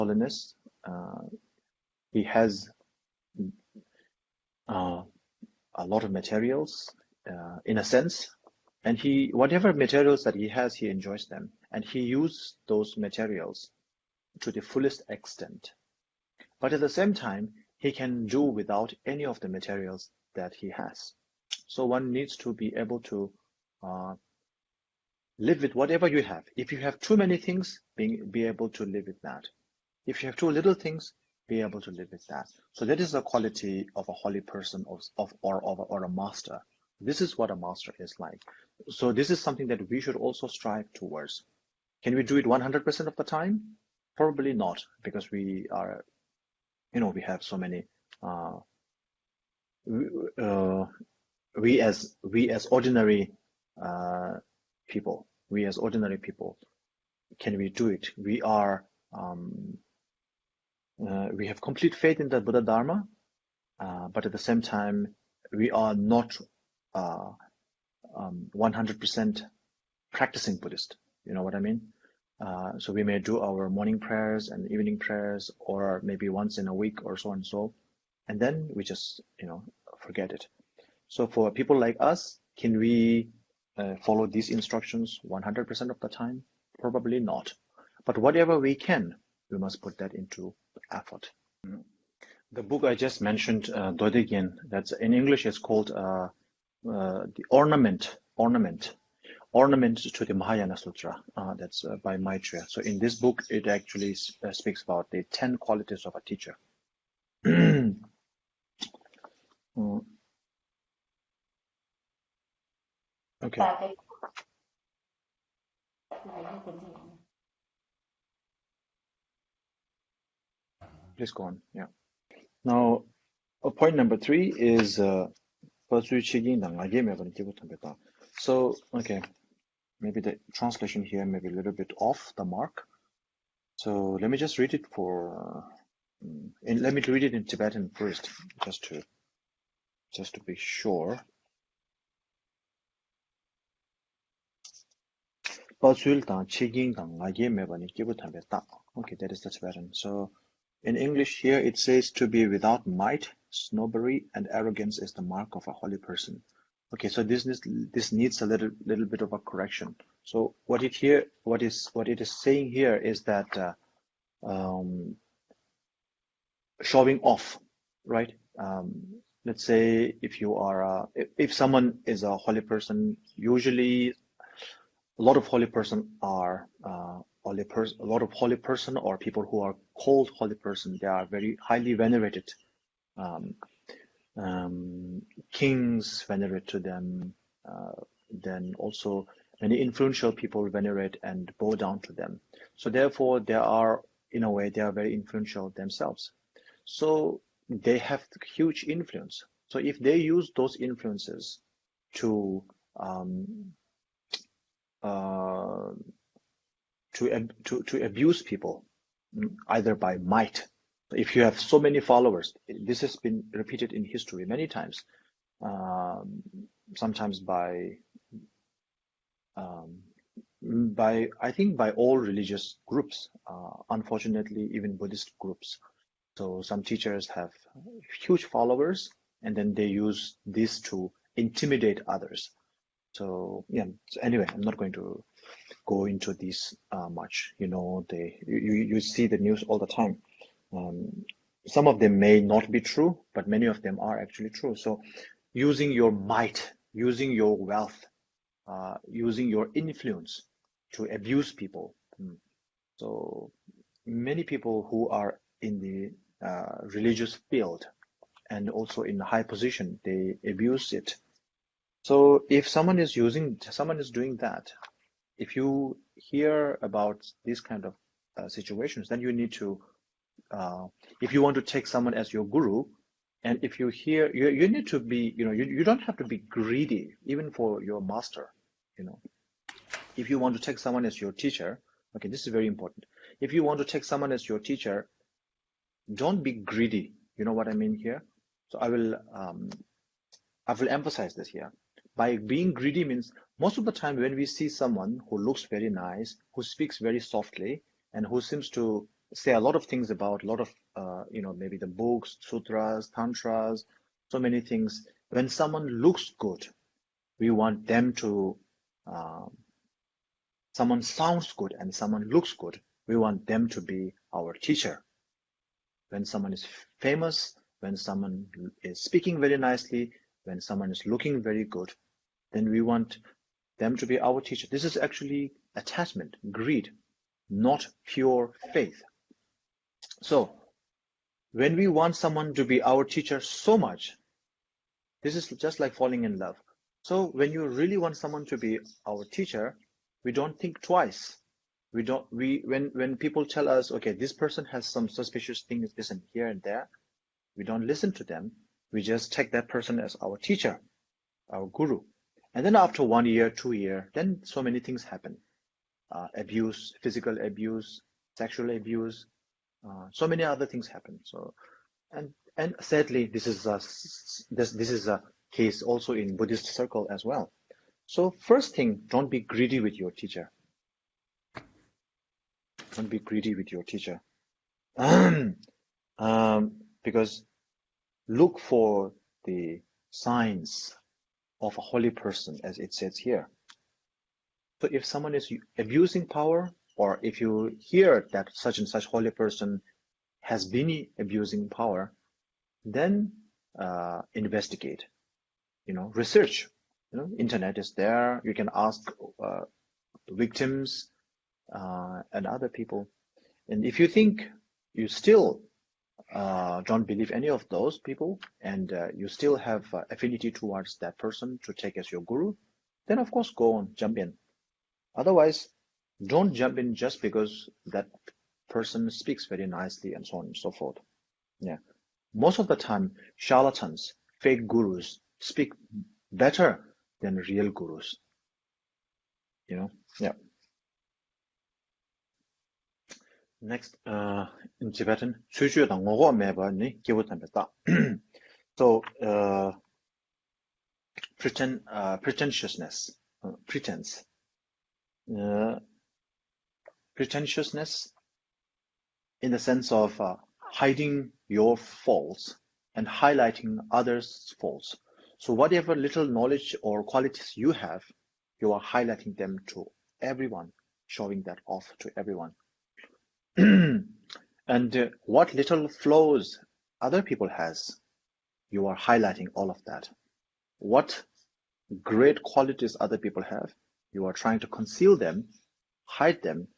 holiness. He has a lot of materials, in a sense, and whatever materials that he has, he enjoys them, and he uses those materials to the fullest extent. But at the same time, he can do without any of the materials that he has. So one needs to be able to live with whatever you have. If you have too many things, be able to live with that. If you have too little things, be able to live with that. So that is the quality of a holy person or a master. This is what a master is like. So this is something that we should also strive towards. Can we do it 100% of the time? Probably not, because we are, we have so many. We as ordinary people, can we do it? We are. We have complete faith in the Buddha Dharma, but at the same time, we are not 100% practicing Buddhist. You know what I mean? So we may do our morning prayers and evening prayers, or maybe once in a week or so and so, and then we just, forget it. So for people like us, can we follow these instructions 100% of the time? Probably not. But whatever we can, we must put that into effort. The book I just mentioned, Dodegyen, that's in English is called the Ornament to the Mahayana Sutra. That's by Maitreya. So in this book, it actually speaks about the 10 qualities of a teacher. Okay. Please go on. Yeah. Now, point number 3 is so okay, maybe the translation here may be a little bit off the mark. So let me just read it let me read it in Tibetan first, just to be sure. Okay, that is the Tibetan. So in English here it says, to be without might, snobbery, and arrogance is the mark of a holy person. Okay, so this needs a little bit of a correction. So what it is saying here is that showing off, right? Let's say if someone is a holy person, usually a lot of holy person or people who are called holy person, they are very highly venerated. Kings venerate to them, then also many influential people venerate and bow down to them. So therefore, in a way, they are very influential themselves. So they have huge influence. So if they use those influences to abuse people, either by might. If you have so many followers, this has been repeated in history many times. Sometimes by I think by all religious groups, unfortunately even Buddhist groups. So some teachers have huge followers, and then they use this to intimidate others. So yeah. So anyway, I'm not going to go into this much. You see the news all the time. Some of them may not be true, but many of them are actually true. So using your might, using your wealth, using your influence to abuse people. So many people who are in the religious field and also in a high position, they abuse it. So if someone is doing that, if you hear about these kind of situations, then you need to, if you want to take someone as your guru, and if you hear, you need to be, you don't have to be greedy, even for your master, If you want to take someone as your teacher, okay, this is very important. If you want to take someone as your teacher, don't be greedy. You know what I mean here? So I will emphasize this here. By being greedy means most of the time when we see someone who looks very nice, who speaks very softly, and who seems to say a lot of things about a lot of, maybe the books, sutras, tantras, so many things. When someone looks good, we want them to, someone sounds good and someone looks good, we want them to be our teacher. When someone is famous, when someone is speaking very nicely, when someone is looking very good, then we want them to be our teacher. This is actually attachment, greed, not pure faith. So when we want someone to be our teacher so much, this is just like falling in love. So when you really want someone to be our teacher, we don't think twice. When people tell us, okay, this person has some suspicious things, this and here and there, we don't listen to them. We just take that person as our teacher, our guru. And then after 1 year, 2 years, then so many things happen. Abuse, physical abuse, sexual abuse, so many other things happen. So, and sadly, this is a case also in Buddhist circle as well. So first thing, don't be greedy with your teacher. Don't be greedy with your teacher. Because look for the signs of a holy person, as it says here. So if someone is abusing power, or if you hear that such and such holy person has been abusing power, then investigate. Research. Internet is there. You can ask victims and other people. And if you think you still don't believe any of those people, and you still have affinity towards that person to take as your guru, then of course go on, jump in. Otherwise, don't jump in just because that person speaks very nicely and so on and so forth. Yeah. Most of the time, charlatans, fake gurus speak better than real gurus. Yeah. Next, in Tibetan, so pretentiousness, pretense. Pretentiousness in the sense of hiding your faults and highlighting others' faults. So whatever little knowledge or qualities you have, you are highlighting them to everyone, showing that off to everyone. And what little flaws other people has, you are highlighting all of that. What great qualities other people have, you are trying to conceal them, hide them.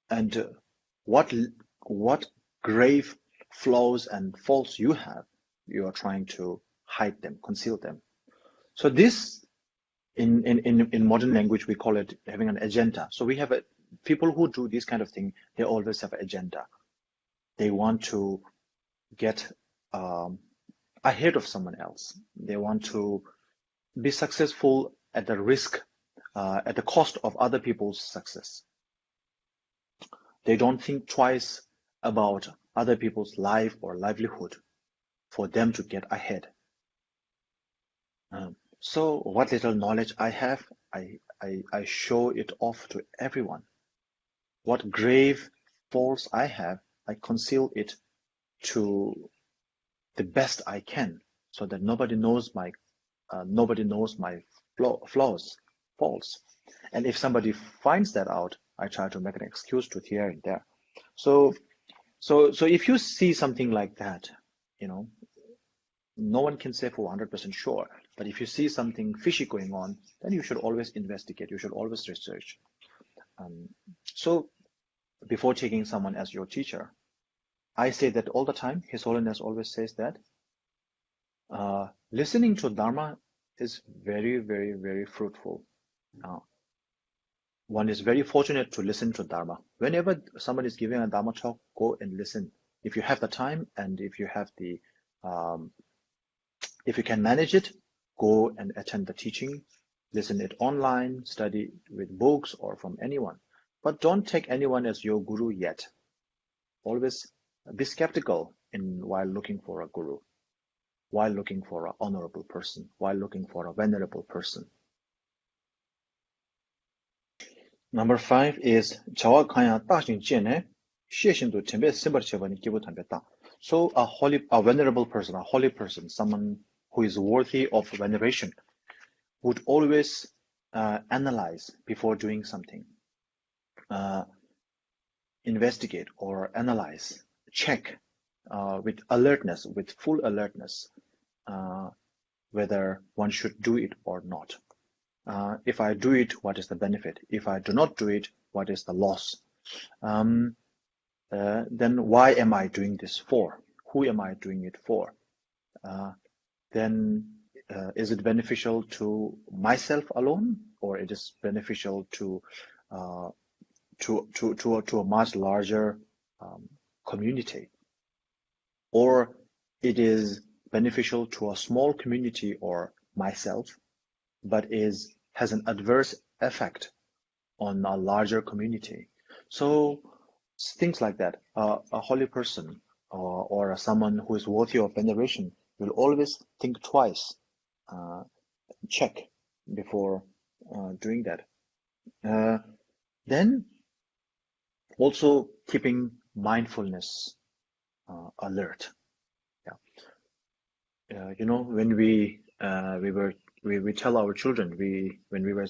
And what grave flaws and faults you have, you are trying to hide them, conceal them. So this, in modern language, we call it having an agenda. So we have people who do this kind of thing, they always have an agenda. They want to get ahead of someone else. They want to be successful at the risk, at the cost of other people's success. They don't think twice about other people's life or livelihood for them to get ahead. So what little knowledge I have, I show it off to everyone. What grave faults I have, I conceal it to the best I can, so that nobody knows my flaws, faults. And if somebody finds that out, I try to make an excuse to here and there. So if you see something like that, no one can say for 100% sure, but if you see something fishy going on, then you should always investigate. You should always research. So before taking someone as your teacher, I say that all the time. His Holiness always says that listening to Dharma is very, very, very fruitful. One is very fortunate to listen to Dharma. Whenever someone is giving a Dharma talk, go and listen. If you have the time and if you have the, if you can manage it, go and attend the teaching, listen it online, study with books or from anyone. But don't take anyone as your guru yet. Always be skeptical while looking for a guru, while looking for an honorable person, while looking for a venerable person. Number 5 is 자와 가야 따신 젠에 시신도 템베 심버 쳬바니 기부 탐베다. So a venerable person, a holy person, someone who is worthy of veneration, would always analyze before doing something, investigate or analyze, check with alertness, with full alertness, whether one should do it or not. If I do it, what is the benefit? If I do not do it, what is the loss? Then why am I doing this for? Who am I doing it for? Then is it beneficial to myself alone, or it is beneficial to a much larger community, or it is beneficial to a small community or myself, but has an adverse effect on a larger community. So things like that. A holy person or someone who is worthy of veneration will always think twice, check before doing that. Then also keeping mindfulness alert. Yeah. When we tell our children, when we were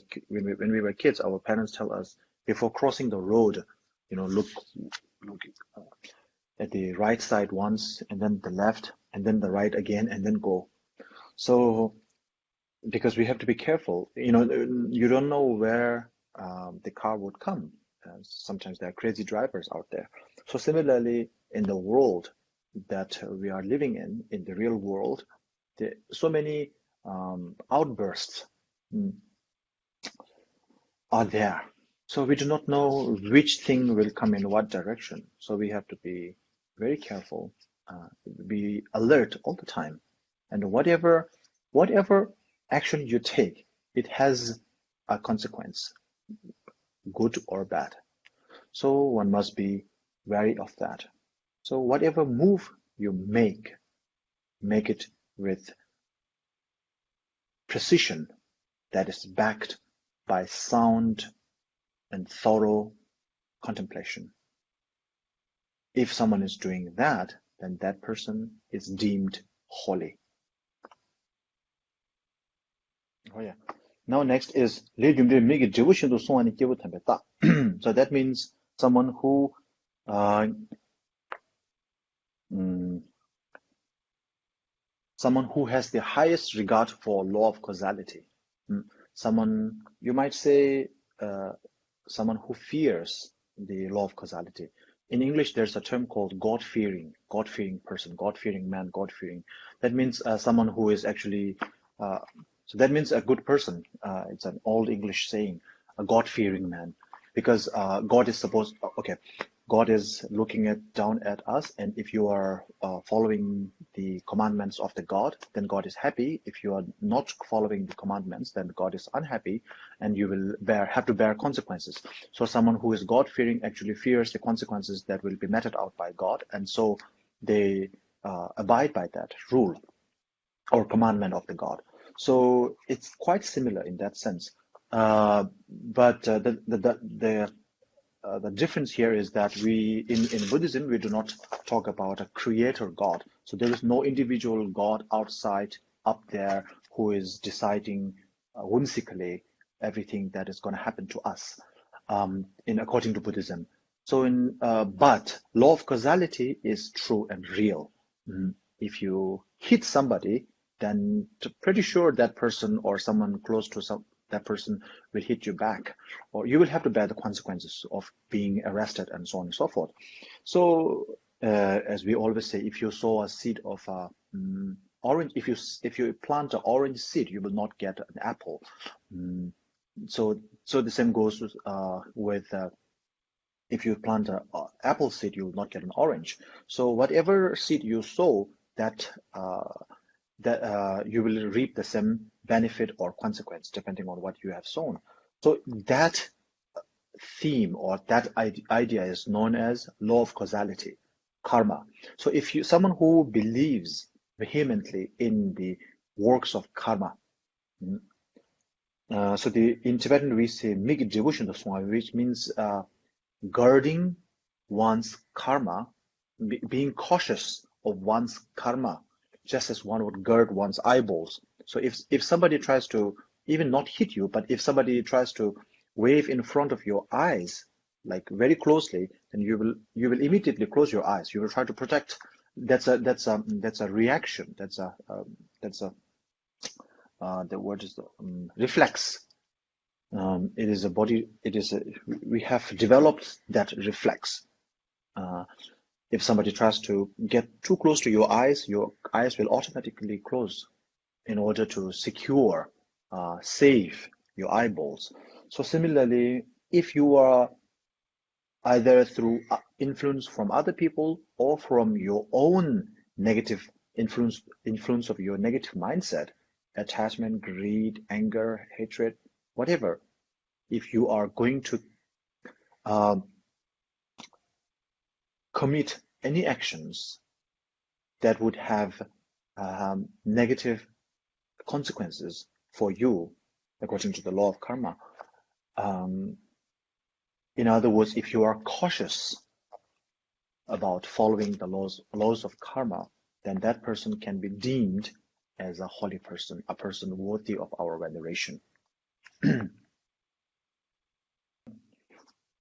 kids, our parents tell us before crossing the road, look at the right side once, and then the left, and then the right again, and then go. So because we have to be careful, you don't know where the car would come. Sometimes there are crazy drivers out there. So similarly, in the world that we are living in the real world, so many outbursts are there. So we do not know which thing will come in what direction. So we have to be very careful, be alert all the time. And whatever action you take, it has a consequence, good or bad. So one must be wary of that. So whatever move you make it with precision that is backed by sound and thorough contemplation. If someone is doing that, then that person is deemed holy. Oh yeah. Now next is so that means someone who has the highest regard for law of causality. Someone, you might say, someone who fears the law of causality. In English, there's a term called God-fearing person, God-fearing man, God-fearing. That means someone who is actually, so that means a good person. It's an old English saying, a God-fearing man, because God is God is looking down at us, and if you are following the commandments of the God, then God is happy. If you are not following the commandments, then God is unhappy, and you will have to bear consequences. So someone who is God-fearing actually fears the consequences that will be meted out by God, and so they abide by that rule or commandment of the God. So it's quite similar in that sense. But the difference here is that in Buddhism, we do not talk about a creator God. So there is no individual God outside up there who is deciding whimsically everything that is going to happen to us according to Buddhism. So but law of causality is true and real. If you hit somebody, then pretty sure that person or someone close to that person will hit you back, or you will have to bear the consequences of being arrested and so on and so forth. So as we always say, if you sow a seed of orange, if you plant an orange seed, you will not get an apple. So the same goes with if you plant an apple seed, you will not get an orange. So whatever seed you sow, that you will reap the same benefit or consequence depending on what you have sown. So that theme or that idea is known as law of causality, karma. So if someone who believes vehemently in the works of karma, So in Tibetan we say mig devotion, which means guarding one's karma, being cautious of one's karma, just as one would guard one's eyeballs. So if somebody tries to even not hit you, but if somebody tries to wave in front of your eyes, like very closely, then you will immediately close your eyes. You will try to protect. That's a reaction. That's a the word is reflex. It is a body. We have developed that reflex. If somebody tries to get too close to your eyes will automatically close in order to secure, save your eyeballs. So similarly, if you are either through influence from other people or from your own negative influence of your negative mindset, attachment, greed, anger, hatred, whatever, if you are going to um, commit any actions that would have negative consequences for you, according to the law of karma. In other words, if you are cautious about following the laws of karma, then that person can be deemed as a holy person, a person worthy of our veneration.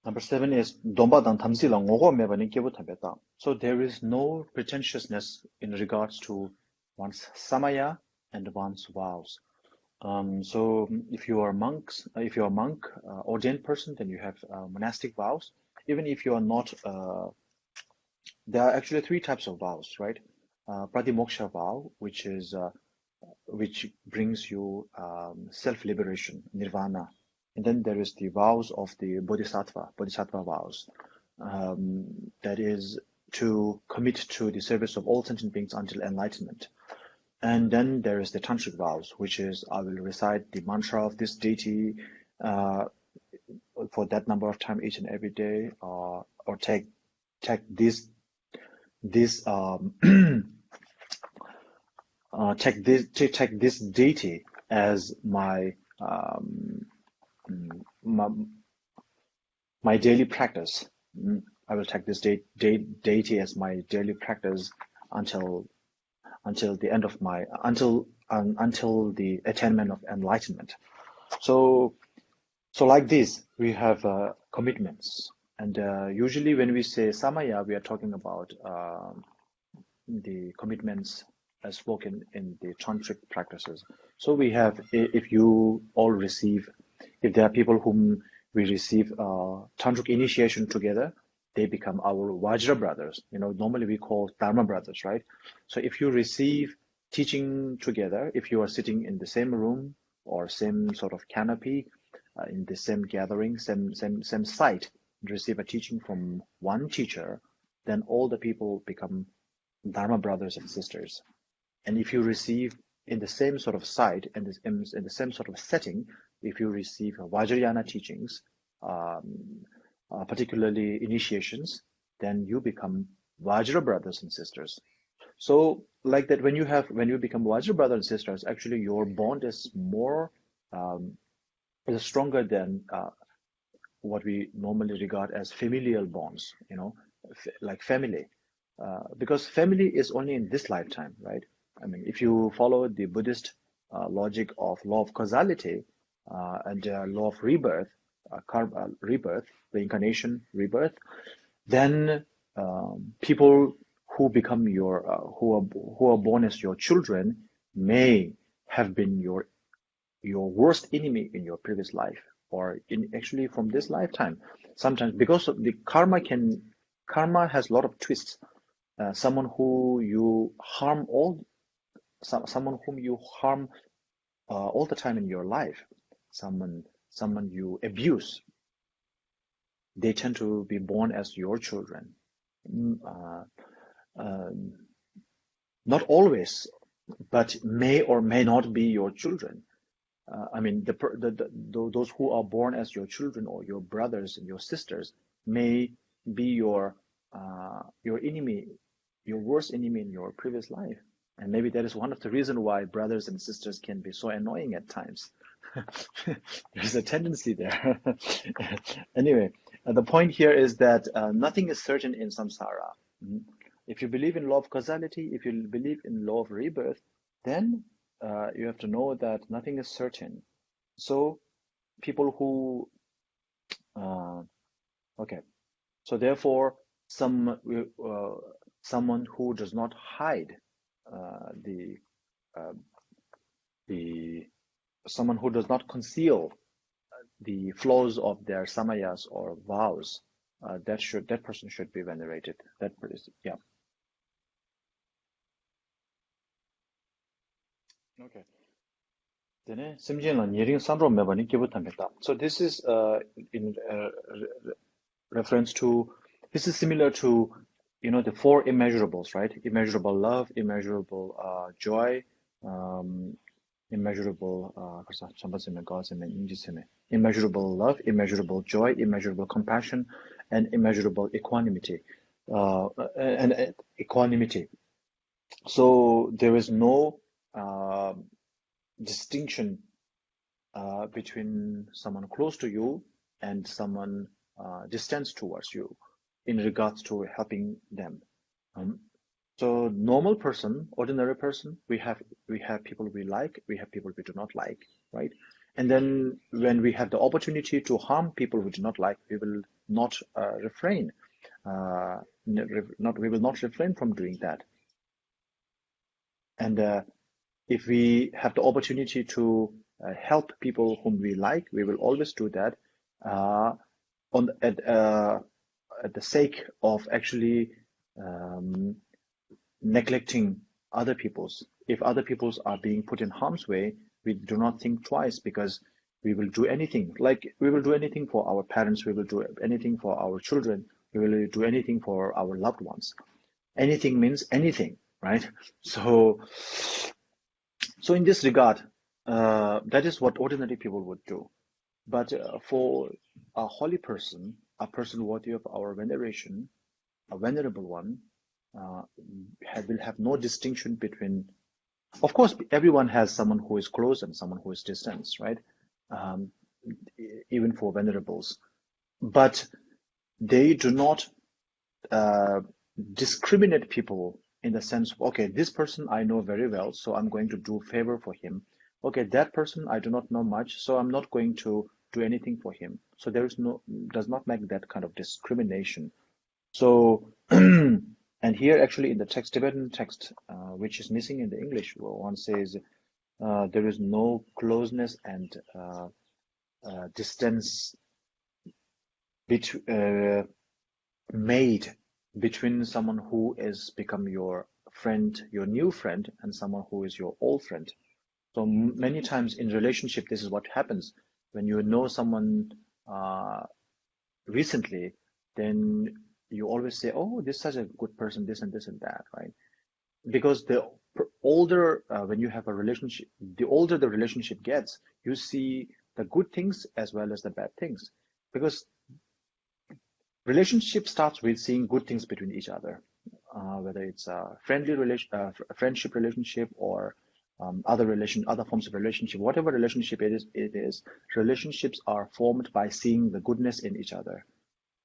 Number 7 is dombadan tamsila ngogo mebani kebutabeta. So there is no pretentiousness in regards to one's samaya and one's vows. So if you are a monk, ordained person, then you have monastic vows. Even if you are not, there are actually 3 types of vows, right? Pratimoksha vow, which brings you self-liberation, nirvana. And then there is the vows of the bodhisattva vows. That is to commit to the service of all sentient beings until enlightenment. And then there is the tantric vows, which is I will recite the mantra of this deity for that number of time each and every day, or take this take this deity as my my daily practice. I will take this deity as my daily practice until the end of my until the attainment of enlightenment. So like this, we have commitments, and usually when we say samaya, we are talking about the commitments as spoken in the tantric practices. So we have, if there are people whom we receive tantric initiation together, they become our Vajra brothers. Normally we call Dharma brothers, right? So if you receive teaching together, if you are sitting in the same room or same sort of canopy, in the same gathering, same site, and receive a teaching from one teacher, then all the people become Dharma brothers and sisters. And if you receive in the same sort of site and in the same sort of setting, if you receive Vajrayana teachings, particularly initiations, then you become Vajra brothers and sisters. So like that, when you become Vajra brothers and sisters, actually your bond is stronger than what we normally regard as familial bonds, like family. Because family is only in this lifetime, right? I mean, if you follow the Buddhist logic of law of causality and law of rebirth, reincarnation, rebirth, then people who become who are born as your children may have been your worst enemy in your previous life, or actually from this lifetime. Sometimes because of the karma has a lot of twists. Someone who you harm someone whom you harm all the time in your life, someone you abuse, they tend to be born as your children. Not always, but may or may not be your children. I mean, those who are born as your children or your brothers and your sisters may be your enemy, your worst enemy in your previous life. And maybe that is one of the reasons why brothers and sisters can be so annoying at times. There's a tendency there. Anyway, the point here is that nothing is certain in samsara. Mhm. If you believe in law of causality, if you believe in law of rebirth, then you have to know that nothing is certain. So people who, okay, so therefore, someone who does not hide uh, the uh, the someone who does not conceal the flaws of their samayas or vows, that person should be venerated. That person, yeah. Okay. Then simjian niring sandro mebani kibutameta. So this is in reference to, this is similar to, the four immeasurables, right? Immeasurable love, immeasurable joy, um, immeasurable immeasurable love, immeasurable joy, immeasurable compassion, and immeasurable equanimity. And equanimity. So there is no distinction between someone close to you and someone distant towards you in regards to helping them. Um, so normal person, ordinary person, we have people we like, we have people we do not like, right? And then when we have the opportunity to harm people we do not like, we will not refrain. We will not refrain from doing that. And if we have the opportunity to help people whom we like, we will always do that uh, at the sake of actually um, neglecting other people's. If other people's are being put in harm's way, we do not think twice because we will do anything. Like we will do anything for our parents, we will do anything for our children, we will do anything for our loved ones. Anything means anything, right? So in this regard, that is what ordinary people would do. But for a holy person, a person worthy of our veneration, a venerable one, uh, will have no distinction between. Of course, everyone has someone who is close and someone who is distant, right? Um, even for venerables, but they do not uh, discriminate people in the sense of, okay, this person I know very well, so I'm going to do favor for him. Okay, that person I do not know much, so I'm not going to do anything for him. So there is no, does not make that kind of discrimination. So, and here actually in the text, Tibetan text, which is missing in the English, one says there is no closeness and distance made between someone who is become your friend, your new friend, and someone who is your old friend. So many times in relationship, this is what happens. When you know someone recently, then you always say, "Oh, this is such a good person, this and this and that," right? Because the older when you have a relationship, the older the relationship gets, you see the good things as well as the bad things. Because relationship starts with seeing good things between each other, whether it's a friendship relationship or other forms of relationship, whatever relationship it is, relationships are formed by seeing the goodness in each other.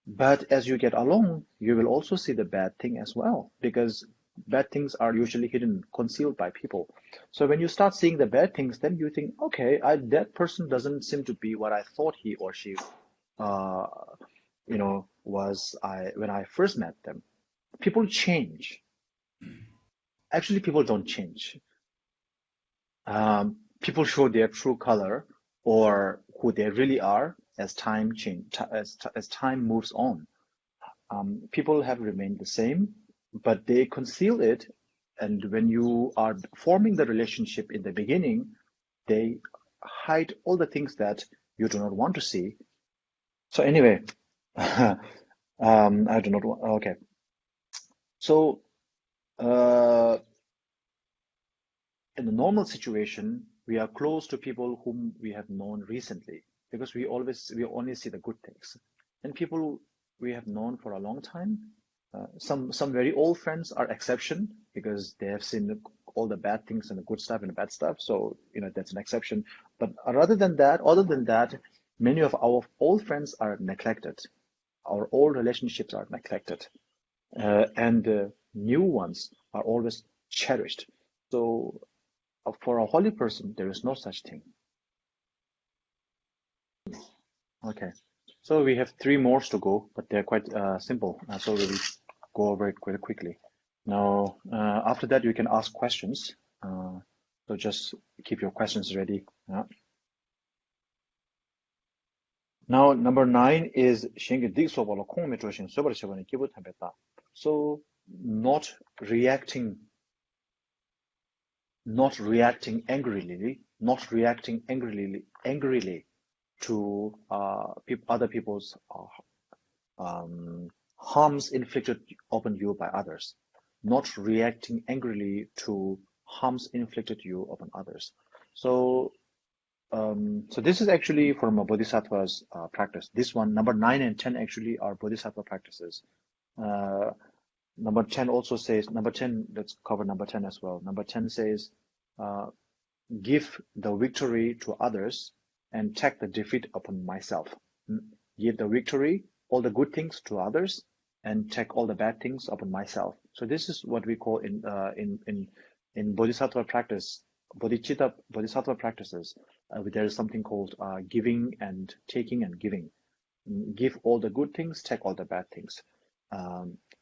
But as you get along, you will also see the bad thing as well, because bad things are usually hidden, concealed by people. So when you start seeing the bad things, then you think, okay, that person doesn't seem to be what I thought he or she uh, was when I first met them. People change. Actually, people don't change. People show their true color or who they really are as as time moves on. People have remained the same, but they conceal it. And when you are forming the relationship in the beginning, they hide all the things that you do not want to see. So anyway, I do not want, okay. So uh, in the normal situation, we are close to people whom we have known recently because we only see the good things. And people we have known for a long time, some very old friends are exception because they have seen all the bad things and the good stuff and the bad stuff. So, that's an exception. But other than that, many of our old friends are neglected. Our old relationships are neglected. And the new ones are always cherished. So for a holy person, there is no such thing. Okay. So we have 3 more to go, but they're quite simple. So we'll go over it quite quickly. Now, after that, you can ask questions. So just keep your questions ready. Now, number 9 is so not reacting angrily to other people's harms inflicted upon you by others. Not reacting angrily to harms inflicted you upon others. So this is actually from a bodhisattva's practice. This one, number 9 and 10 actually are bodhisattva practices. Number 10 also says, let's cover number 10 as well. Number 10 says, give the victory to others and take the defeat upon myself. Give the victory, all the good things to others, and take all the bad things upon myself. So this is what we call in bodhisattva practice, bodhisattva practices. There is something called giving and taking and giving. Give all the good things, take all the bad things.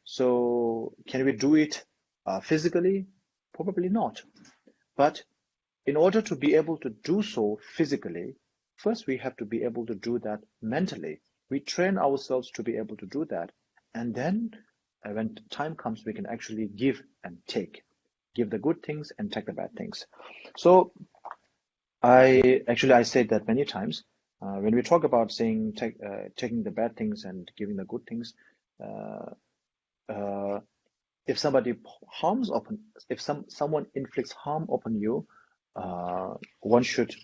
So can we do it physically? Probably not. But in order to be able to do so physically, first we have to be able to do that mentally. We train ourselves to be able to do that. And then when time comes, we can actually give and take. Give the good things and take the bad things. So I said that many times. When we talk about saying taking the bad things and giving the good things, if somebody someone inflicts harm upon you, one should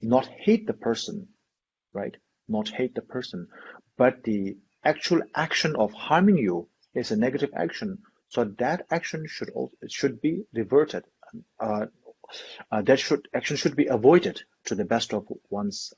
not hate the person, right? Not hate the person, but the actual action of harming you is a negative action. So that action should be reverted. Action should be avoided to the best of one's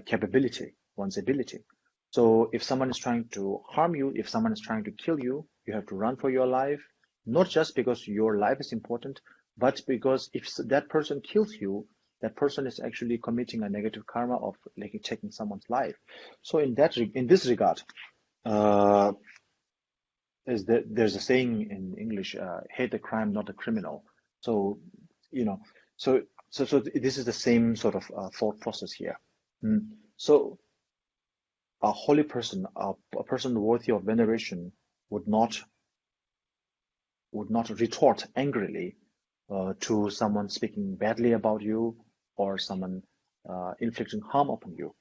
capability, one's ability. So if someone is trying to harm you, if someone is trying to kill you, you have to run for your life, not just because your life is important, but because if that person kills you, that person is actually committing a negative karma of like taking someone's life. So in this regard, there's a saying in English, hate the crime, not the criminal. So so this is the same sort of thought process here. So a holy person, a person worthy of veneration, would not retort angrily to someone speaking badly about you or someone inflicting harm upon you.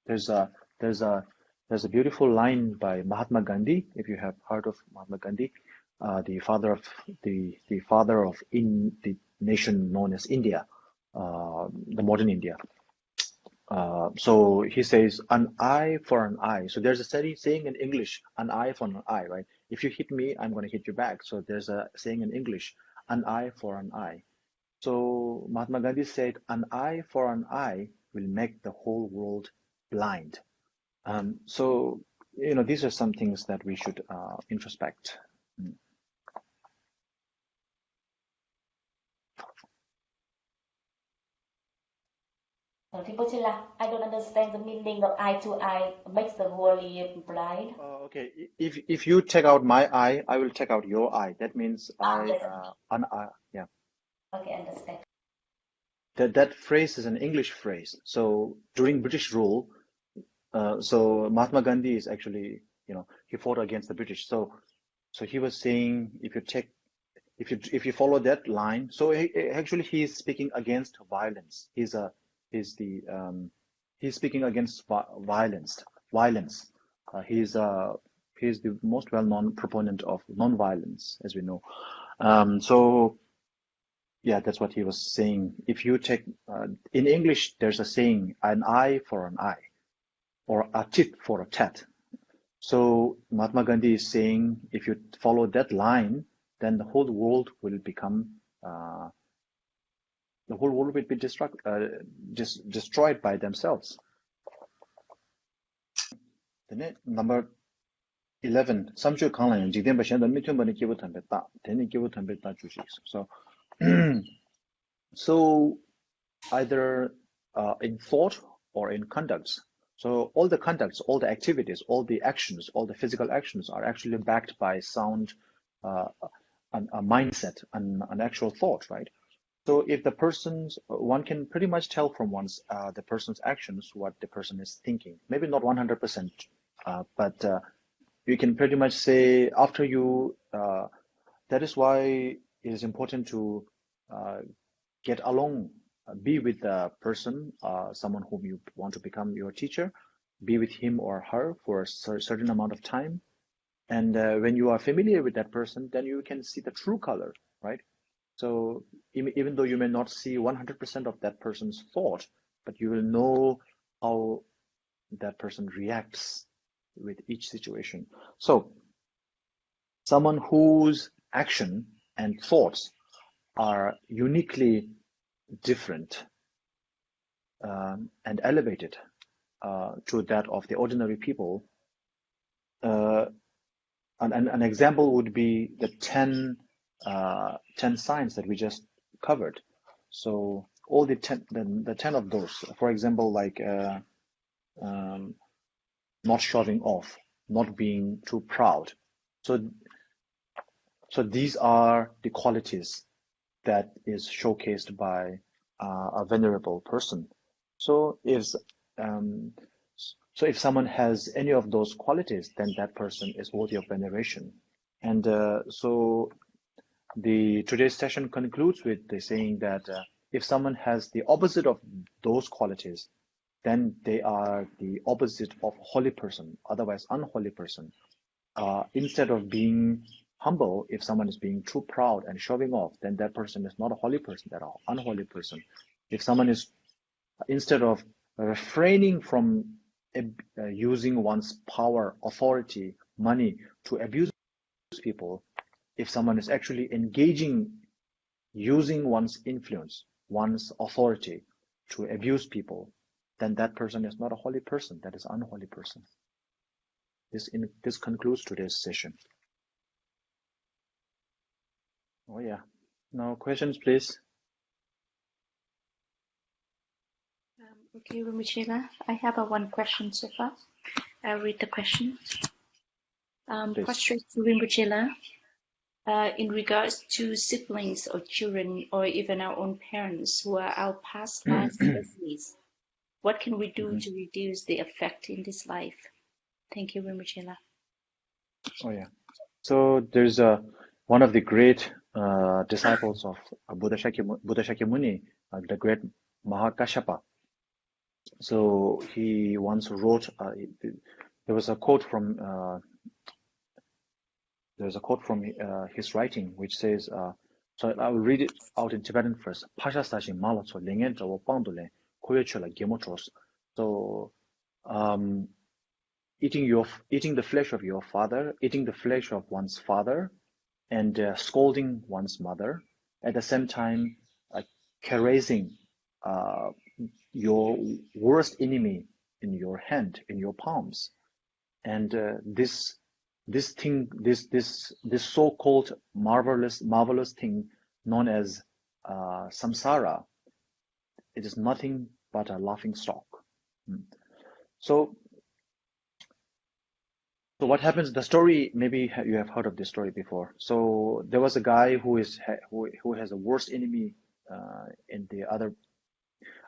There's a beautiful line by Mahatma Gandhi. If you have heard of Mahatma Gandhi, the father of the nation known as India, the modern India. So he says, an eye for an eye. So there's a saying in English, an eye for an eye, right? If you hit me, I'm going to hit you back. So there's a saying in English, an eye for an eye. So Mahatma Gandhi said, an eye for an eye will make the whole world blind. So, these are some things that we should introspect. Rinpoche, I don't understand the meaning of eye to eye makes the world blind. Okay, if you take out my eye, I will take out your eye. That means an eye, yeah. Okay, understand. That phrase is an English phrase. So during British rule, so Mahatma Gandhi is actually, he fought against the British. So he was saying, if you follow that line, so he's speaking against violence. He's speaking against violence. He's the most well-known proponent of non-violence, as we know. So yeah, that's what he was saying. If you take in English, there's a saying, an eye for an eye, or a tit for a tat. So Mahatma Gandhi is saying, if you follow that line, then the whole world will become the whole world will be destroyed by themselves. Then number 11. Samchu Kanglan Jigden Bashan the Mitun Bani Kibu Tambeta. Then Kibu Tambeta Jushis. So either in thought or in conducts. So all the conducts, all the activities, all the actions, all the physical actions are actually backed by sound, a mindset, an actual thought, right? So if the person's, one can pretty much tell from the person's actions what the person is thinking. Maybe not 100%, but you can pretty much say after you. That is why it is important to get along, be with the person, someone whom you want to become your teacher, be with him or her for a certain amount of time. And when you are familiar with that person, then you can see the true color, right? So even though you may not see 100% of that person's thought, but you will know how that person reacts with each situation. So someone whose action and thoughts are uniquely different and elevated to that of the ordinary people. An example would be the 10 signs that we just covered. So all the 10 of those, for example, like not showing off, not being too proud. So these are the qualities that is showcased by a venerable person. So if someone has any of those qualities, then that person is worthy of veneration. And so today's session concludes with the saying that if someone has the opposite of those qualities, then they are the opposite of holy person, otherwise unholy person. Instead of being humble, if someone is being too proud and showing off, then that person is not a holy person, they're an unholy person. If someone is, instead of refraining from using one's power, authority, money to abuse people, if someone is actually engaging, using one's influence, one's authority to abuse people, then that person is not a holy person, that is an unholy person. This concludes today's session. Oh yeah. Now questions, please. Okay, Rinpoche, I have one question so far. I'll read the question. Prostrate to Rinpoche, in regards to siblings or children or even our own parents who are our past lives deceased, what can we do to reduce the effect in this life? Thank you, Rinpoche. Oh yeah. So there's one of the great disciples of Buddha Shakyamuni, the great Mahakashapa. So he once wrote. There was a quote from his writing which says. So I will read it out in Tibetan first. Pasha sashin malacho lengen jawo pangdole koyechola gemotros. So eating the flesh of your father, eating the flesh of one's father, and scolding one's mother, at the same time caressing your worst enemy in your hand, in your palms, and this so-called marvelous thing known as samsara, it is nothing but a laughing stock. So what happens? The story, maybe you have heard of this story before. So there was a guy who has a worst enemy in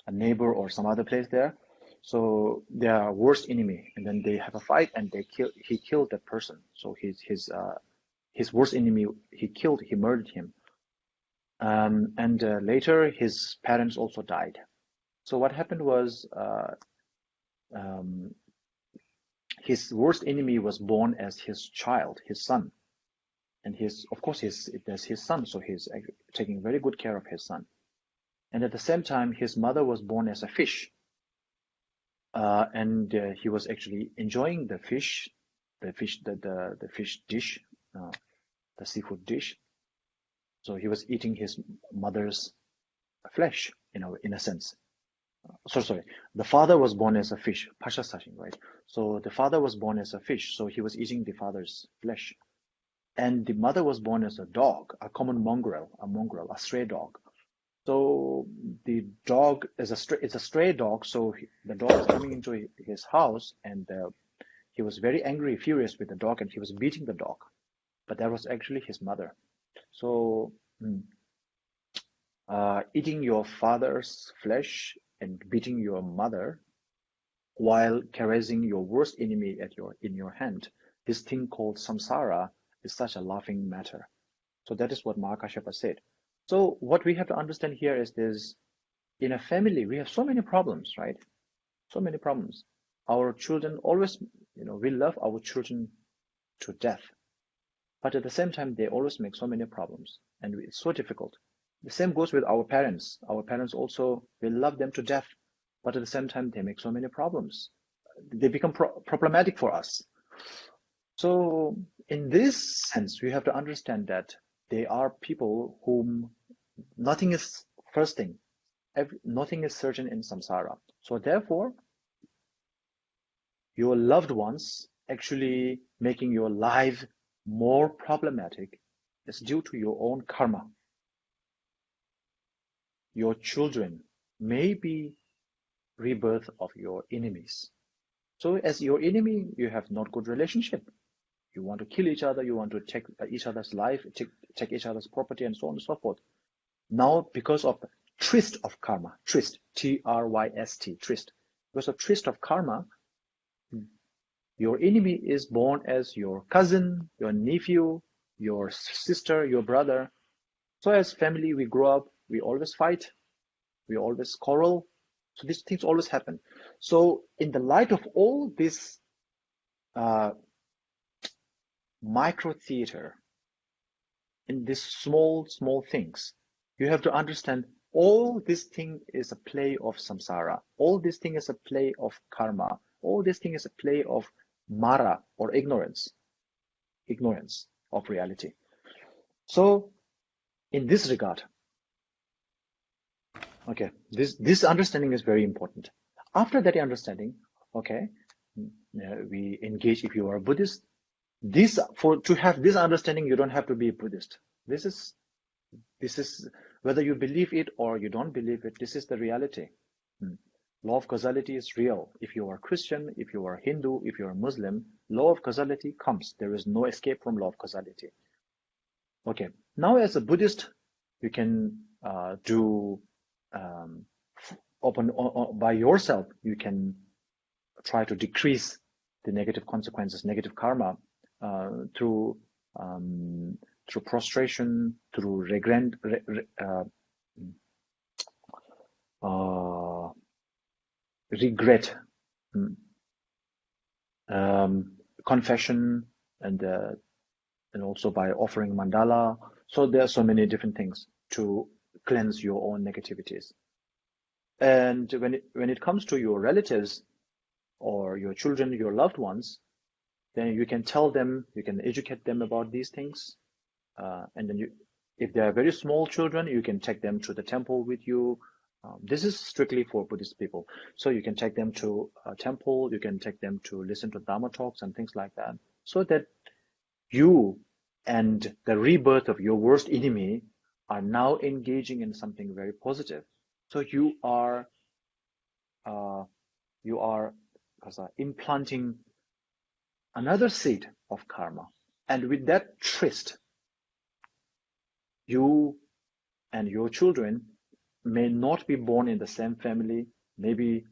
a neighbor or some other place there. So they are worst enemy, and then they have a fight, and he killed that person. So his worst enemy, he murdered him. And later his parents also died. So what happened was his worst enemy was born as his child, his son. And there's his son, so he's taking very good care of his son. And at the same time, his mother was born as a fish. And he was actually enjoying the fish the fish dish, the seafood dish. So he was eating his mother's flesh, in a sense. Sorry. The father was born as a fish, pasha sashin, right? So the father was born as a fish, so he was eating the father's flesh. And the mother was born as a dog, a common mongrel, a stray dog. So the dog is it's a stray dog. So the dog is coming into his house, and he was very angry, furious with the dog, and he was beating the dog. But that was actually his mother. So eating your father's flesh and beating your mother while caressing your worst enemy in your hand, this thing called samsara is such a laughing matter. So that is what Mahakashyapa said. So what we have to understand here is this: in a family we have so many problems, right? So many problems. Our children always, we love our children to death, but at the same time they always make so many problems, and it's so difficult. The same goes with our parents. Our parents also, we love them to death, but at the same time they make so many problems. They become problematic for us. So in this sense, we have to understand that they are people whom nothing is first thing. Nothing is certain in samsara. So therefore, your loved ones actually making your life more problematic is due to your own karma. Your children may be rebirth of your enemies. So as your enemy, you have not good relationship. You want to kill each other, you want to take each other's life, take each other's property, and so on and so forth. Now, because of the twist of karma, twist, T-R-Y-S-T, twist. Because of twist of karma, your enemy is born as your cousin, your nephew, your sister, your brother. So as family, we grow up, we always fight, we always quarrel. So these things always happen. So in the light of all this micro theater, in these small things, you have to understand all this thing is a play of samsara. All this thing is a play of karma. All this thing is a play of mara, or ignorance of reality. So in this regard, okay, this understanding is very important. After that understanding, okay, we engage. If you are a Buddhist, to have this understanding, you don't have to be a Buddhist. This is whether you believe it or you don't believe it, this is the reality. Law of causality is real. If you are Christian, if you are Hindu, if you are Muslim, law of causality comes. There is no escape from law of causality. Okay, now as a Buddhist, you can by yourself, you can try to decrease the negative consequences, negative karma, through prostration, through regret, confession, and also by offering mandala. So there are so many different things to cleanse your own negativities. And when it comes to your relatives or your children, your loved ones, then you can tell them, you can educate them about these things. And then if they are very small children, you can take them to the temple with you. This is strictly for Buddhist people. So you can take them to a temple, you can take them to listen to Dharma talks and things like that, so that you and the rebirth of your worst enemy are now engaging in something very positive. So you are implanting another seed of karma. And with that twist, you and your children may not be born in the same family. Maybe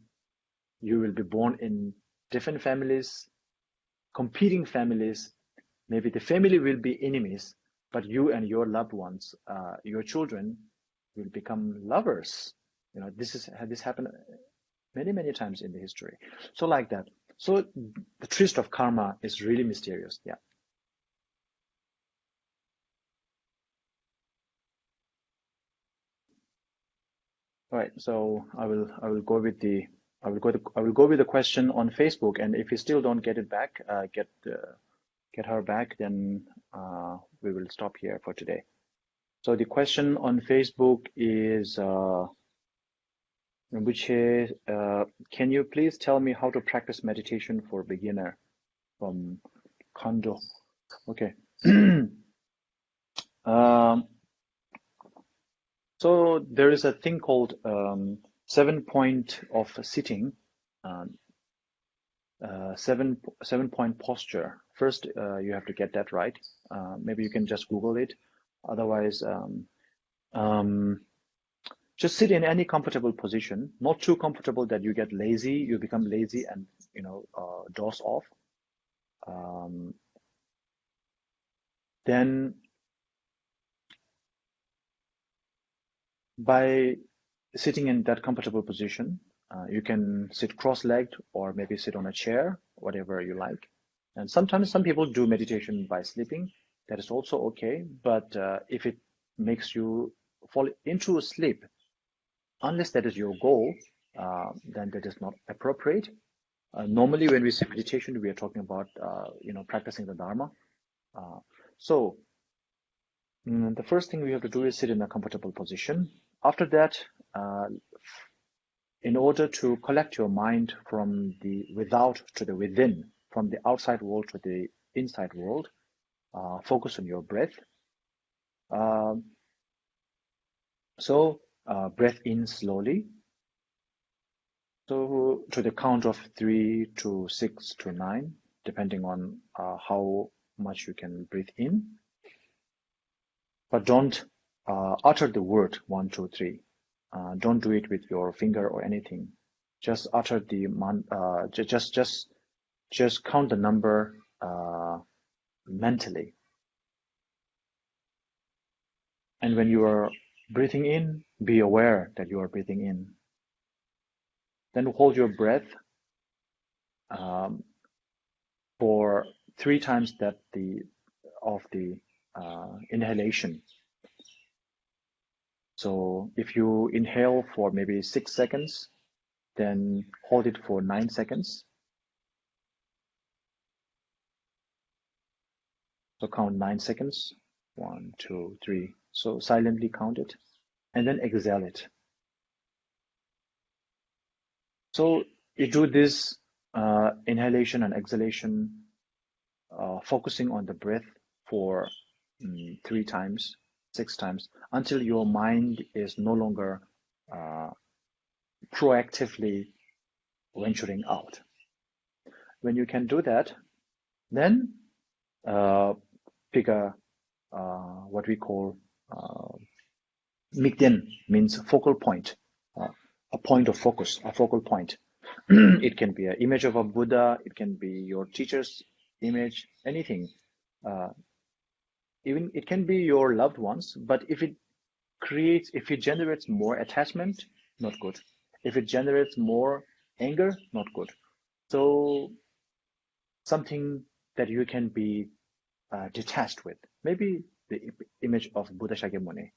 you will be born in different families, competing families. Maybe the family will be enemies, but you and your loved ones, your children, will become lovers. This happened many times in the history. So like that. So the twist of karma is really mysterious. Yeah. All right. So I will go with the I will go with the question on Facebook, and if you still don't get it back, get her back, then we will stop here for today. So the question on Facebook is, Rinpoche, can you please tell me how to practice meditation for beginner from Kondo? Okay. So there is a thing called 7-point of sitting, 7-point posture. First, you have to get that right. Maybe you can just Google it. Otherwise, just sit in any comfortable position, not too comfortable that you get lazy, you become lazy and doze off. Then by sitting in that comfortable position, you can sit cross-legged or maybe sit on a chair, whatever you like. And sometimes some people do meditation by sleeping. That is also okay. But if it makes you fall into sleep, unless that is your goal, then that is not appropriate. Normally, when we say meditation, we are talking about practicing the Dharma. So the first thing we have to do is sit in a comfortable position. After that, in order to collect your mind from the without to the within, from the outside world to the inside world, focus on your breath. So breath in slowly. So to the count of 3 to 6 to 9, depending on how much you can breathe in. But don't utter the word 1, 2, 3. Don't do it with your finger or anything. Just utter the just count the number mentally. And when you are breathing in, be aware that you are breathing in. Then hold your breath for 3 times that of the inhalation. So if you inhale for maybe 6 seconds, then hold it for 9 seconds. So count 9 seconds. 1, 2, 3. So silently count it, and then exhale it. So you do this inhalation and exhalation, focusing on the breath for 3 times, 6 times, until your mind is no longer proactively venturing out. When you can do that, then pick a what we call Mikden, means focal point, a point of focus, a focal point. It can be an image of a Buddha, it can be your teacher's image, anything. Even it can be your loved ones, but if it generates more attachment, not good. If it generates more anger, not good. So something that you can be detached with. Maybe the image of Buddha Shakyamuni.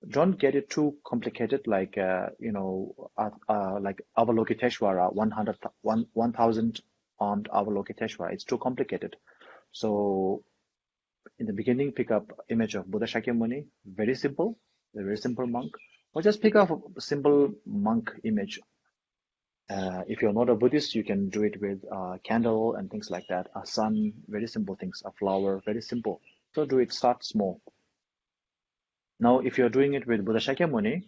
Don't get it too complicated, like like Avalokiteshvara, 1,000 armed Avalokiteshvara. It's too complicated. So in the beginning, pick up image of Buddha Shakyamuni, very simple, a very simple monk, or just pick up a simple monk image. If you're not a Buddhist, you can do it with a candle and things like that. A sun, very simple things. A flower, very simple. So do it, start small. Now, if you're doing it with Buddha Shakyamuni,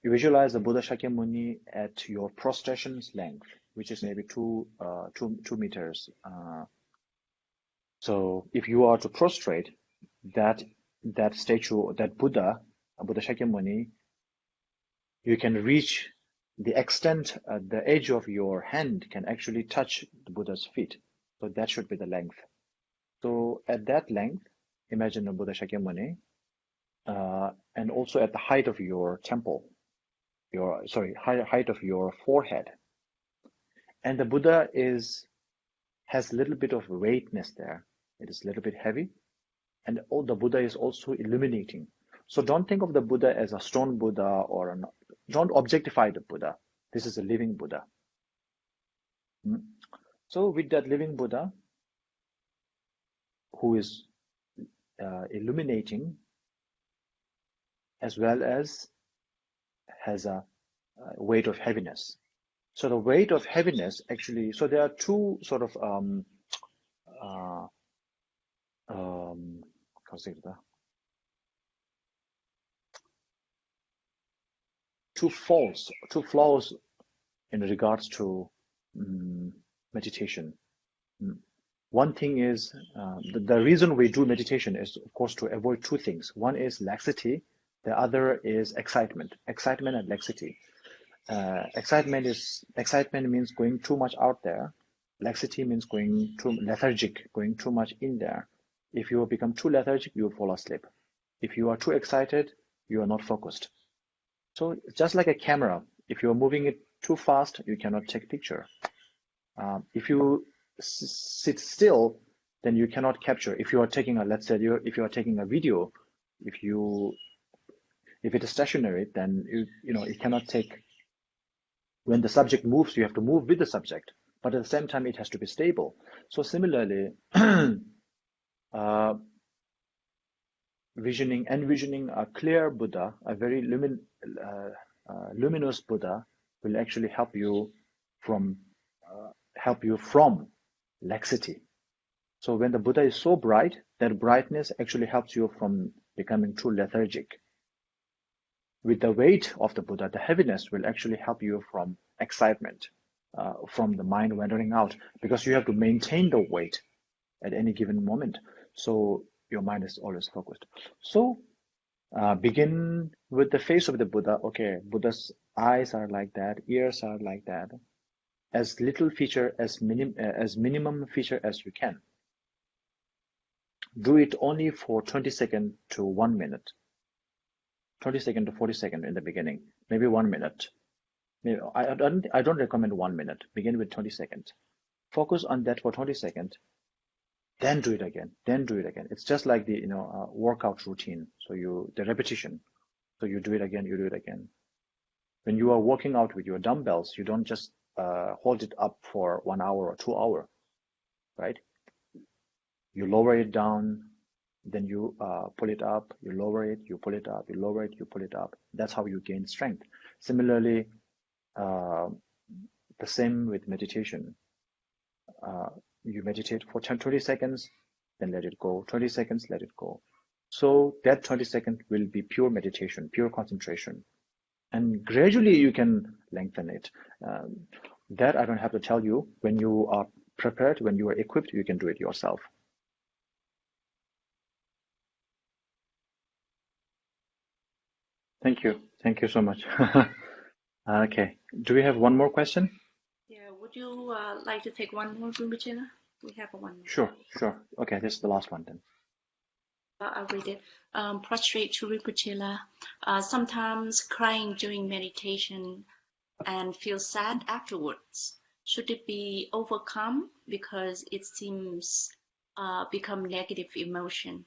you visualize the Buddha Shakyamuni at your prostration's length, which is maybe 2 meters. So if you are to prostrate, that statue, that Buddha Shakyamuni, you can reach the extent, the edge of your hand can actually touch the Buddha's feet. So that should be the length. So at that length, imagine the Buddha Shakyamuni, and also at the height of your temple, height of your forehead. And the Buddha has a little bit of weightness there. It is a little bit heavy. And the Buddha is also illuminating. So don't think of the Buddha as a stone Buddha don't objectify the Buddha. This is a living Buddha. So with that living Buddha, who is illuminating, as well as has a weight of heaviness. So the weight of heaviness actually, so there are two sort of two flaws in regards to meditation. One thing is the reason we do meditation is, of course, to avoid two things. One is laxity. The other is excitement. Excitement and laxity. Excitement means going too much out there. Laxity means going too lethargic, going too much in there. If you become too lethargic, you will fall asleep. If you are too excited, you are not focused. So just like a camera, if you are moving it too fast, you cannot take picture. If you sit still, then you cannot capture. If you are taking a, let's say, if you are taking a video, if it is stationary, then it cannot take. When the subject moves, you have to move with the subject, but at the same time, it has to be stable. So similarly, envisioning a clear Buddha, a very luminous Buddha, will actually help you from laxity. So when the Buddha is so bright, that brightness actually helps you from becoming too lethargic. With the weight of the Buddha, the heaviness will actually help you from excitement, from the mind wandering out, because you have to maintain the weight at any given moment. So your mind is always focused. So begin with the face of the Buddha. Okay, Buddha's eyes are like that, ears are like that. As little feature, as minimum feature as you can. Do it only for 20 seconds to 1 minute. 20 seconds to 40 seconds in the beginning, maybe 1 minute. Maybe, I don't recommend 1 minute. Begin with 20 seconds. Focus on that for 20 seconds. Then do it again. Then do it again. It's just like the workout routine. So the repetition. So you do it again. You do it again. When you are working out with your dumbbells, you don't just hold it up for 1 hour or 2 hours, right? You lower it down, then you pull it up, you lower it, you pull it up, you lower it, you pull it up. That's how you gain strength. Similarly, the same with meditation. You meditate for 20 seconds, then let it go. 20 seconds, let it go. So that 20 seconds will be pure meditation, pure concentration. And gradually you can lengthen it. That I don't have to tell you. When you are prepared, when you are equipped, you can do it yourself. Thank you. Thank you so much. Okay. Do we have one more question? Yeah, would you like to take one more, Rinpoche? We have one more. Sure. Okay, this is the last one then. I'll read it. Prostrate to Rinpoche. Sometimes crying during meditation and feel sad afterwards. Should it be overcome because it seems become negative emotion?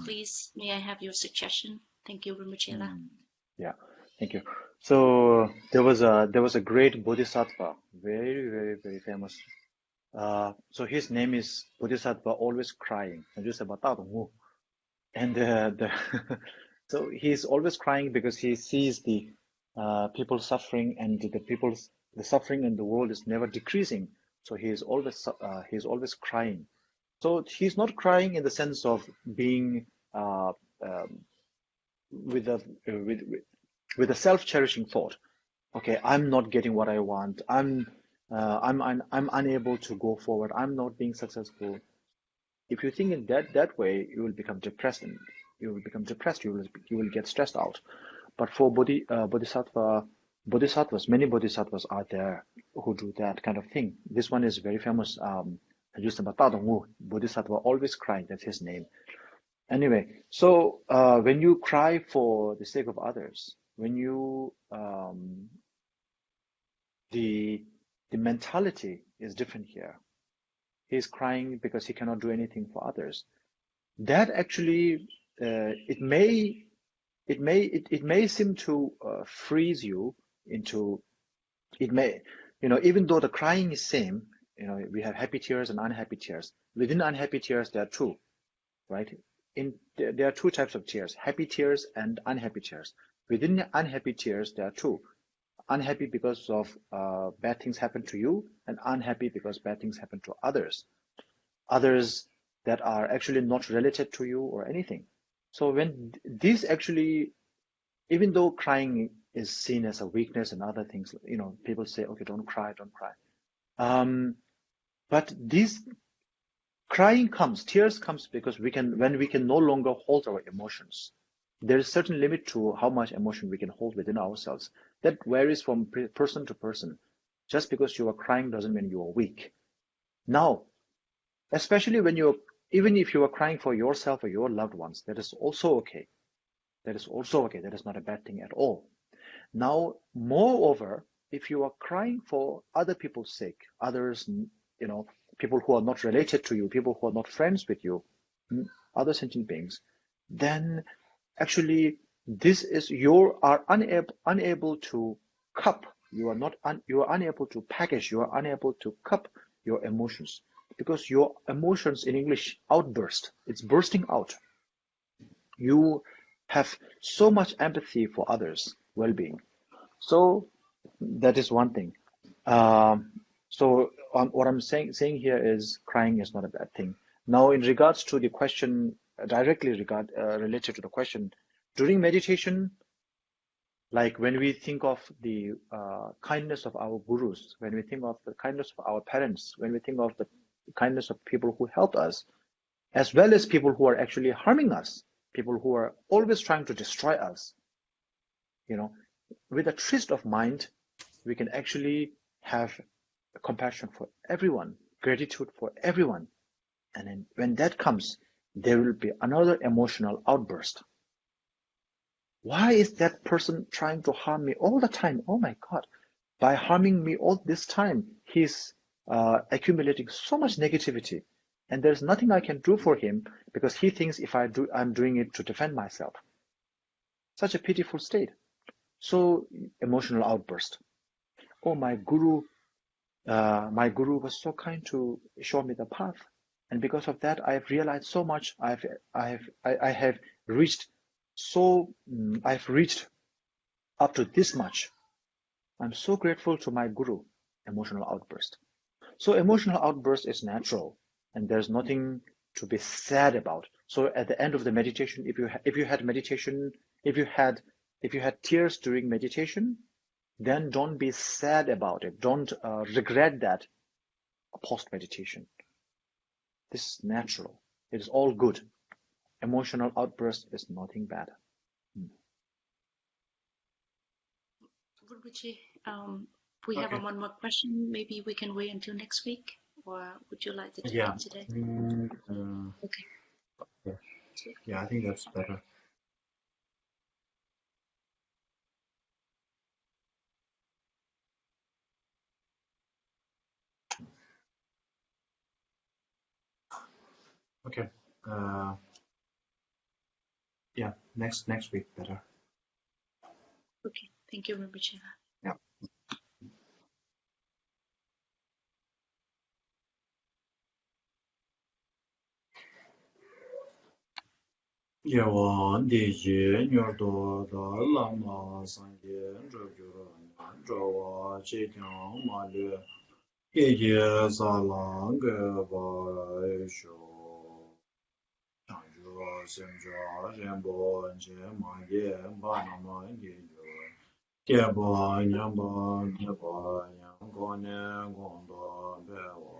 Please, may I have your suggestion? Thank you, Rinpoche. Yeah, thank you. So there was a great bodhisattva, very, very, very famous. So his name is Bodhisattva Always Crying. And so he's always crying because he sees the people suffering, and the suffering in the world is never decreasing. So he's always crying. So he's not crying in the sense of being with a self-cherishing thought. Okay, I'm not getting what I want. I'm unable to go forward. I'm not being successful. If you think in that way, you will become depressed, and you will become depressed. You will get stressed out. But for bodhisattvas, many bodhisattvas are there who do that kind of thing. This one is very famous. Bodhisattva Always Crying. That's his name. Anyway, so when you cry for the sake of others, when you the mentality is different here. He's crying because he cannot do anything for others. That actually it may seem to freeze you into, it may, even though the crying is same, we have happy tears and unhappy tears. Within unhappy tears, there are two, right? There are two types of tears, happy tears and unhappy tears. Within the unhappy tears, there are two. Unhappy because of bad things happen to you, and unhappy because bad things happen to others that are actually not related to you or anything. So when these actually, even though crying is seen as a weakness and other things, people say, okay, don't cry. But this crying comes, tears comes because when we can no longer hold our emotions. There is certain limit to how much emotion we can hold within ourselves. That varies from person to person. Just because you are crying doesn't mean you are weak. Now, especially even if you are crying for yourself or your loved ones, that is also okay. That is not a bad thing at all. Now, moreover, if you are crying for other people's sake, others, people who are not related to you, people who are not friends with you, other sentient beings, then actually this is you are unable to cup. You are unable to package. You are unable to cup your emotions, because your emotions in English outburst. It's bursting out. You have so much empathy for others' well-being. So that is one thing. What I'm saying here is crying is not a bad thing. Now, in regards to the question, directly related to the question, during meditation, like when we think of the kindness of our gurus, when we think of the kindness of our parents, when we think of the kindness of people who help us, as well as people who are actually harming us, people who are always trying to destroy us, with a twist of mind, we can actually have compassion for everyone, gratitude for everyone. And then when that comes, there will be another emotional outburst. Why is that person trying to harm me all the time? Oh my God. By harming me all this time, he's accumulating so much negativity. And there's nothing I can do for him because he thinks if I'm doing it to defend myself. Such a pitiful state. So emotional outburst. Oh, my guru was so kind to show me the path, and because of that, I've realized so much. I've reached I've reached up to this much. I'm so grateful to my guru. Emotional outburst. So emotional outburst is natural, and there's nothing to be sad about. So at the end of the meditation, if you had tears during meditation, then don't be sad about it. Don't regret that post-meditation. This is natural. It is all good. Emotional outburst is nothing bad. Rinpoche, we have one more question. Maybe we can wait until next week, or would you like to take it today? Okay. Yeah, I think that's better. Okay. Yeah, next week better. Okay. Thank you, Rinpoche. Yeah. Yewan di ye nyor do da lama san ye nzho gyuro nzho wa che kyang ma le ye ye sa lang ge ba e sho chang zhuo sen zhuo ren bo che ma ye ba na ma ye yo ye ba nyang ba ye ba nyang go ne gong do be wo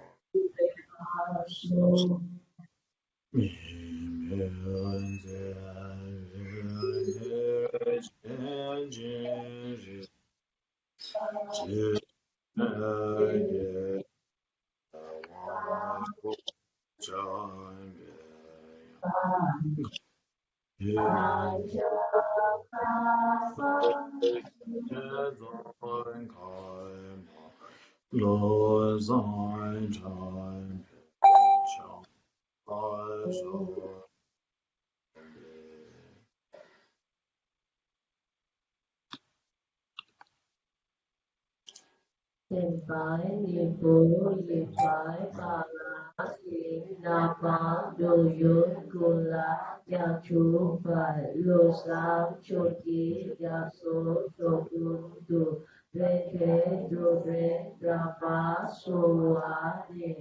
Xin phải niệm Phổ niệm phải Ba La Xin Na Phá Đồ Yốt Cô La Gia Chú Phải Lô Sáng Chô Chí Gia Số Chô Đun Tù Rê Thế Đô Rê Ra Phá Sô Á Nì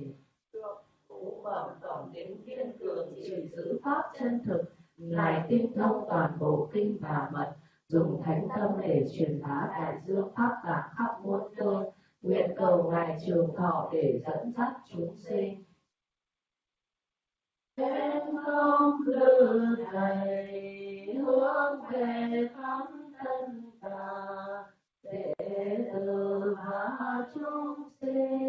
Phổ Bằng Tổng Đính Kiên Cường Chỉ giữ Pháp chân thực Ngài tinh thông toàn bộ kinh và mật dùng thánh tâm để truyền bá đại dương pháp cả khắp muôn phương nguyện cầu ngài trường thọ để dẫn dắt chúng sinh. Em không lư thầy hướng về pháp thân ta để từ hóa chúng sinh